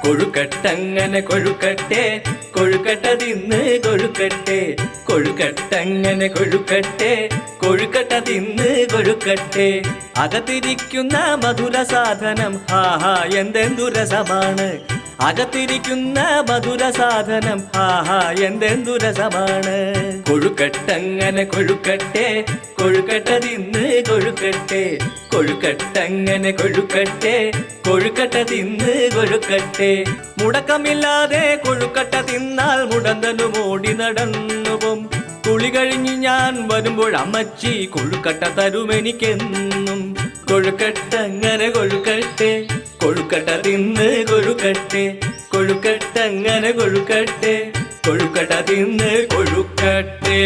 കൊഴുക്കട്ടങ്ങനെ കൊഴുക്കട്ടെ കൊഴുക്കട്ട തിന്ന് കൊഴുക്കട്ടെ കൊഴുക്കട്ടങ്ങനെ കൊഴുക്കട്ടെ കൊഴുക്കട്ട തിന്ന് കൊഴുക്കട്ടെ അകത്തിരിക്കുന്ന മധുര സാധനം ഹാഹാ എന്തെന്തു രസമാണ് അകത്തിരിക്കുന്ന മധുര സാധനം ഹാഹാ എന്തെന്തു രസമാണ് കൊഴുക്കട്ടങ്ങനെ കൊഴുക്കട്ടെ കൊഴുക്കട്ട തിന്ന് കൊഴുക്കട്ടെ കൊഴുക്കട്ടങ്ങനെ കൊഴുക്കട്ടെ കൊഴുക്കട്ട തിന്ന് കൊഴുക്കട്ടെ മുടക്കമില്ലാതെ കൊഴുക്കട്ട തിന്നാൽ മുടന്തനും ഓടി നടന്നുപോം കുളി കഴിഞ്ഞ് ഞാൻ വരുമ്പോൾ അമ്മച്ചി കൊഴുക്കട്ട തരുമെനിക്കെന്നും കൊഴുക്കട്ടങ്ങനെ കൊഴുക്കട്ടെ കൊഴുക്കട്ട തിന്ന് കൊഴുക്കട്ടെ കൊഴുക്കട്ടങ്ങനെ കൊഴുക്കട്ടെ കൊഴുക്കട്ട തിന്ന് കൊഴുക്കട്ടെ.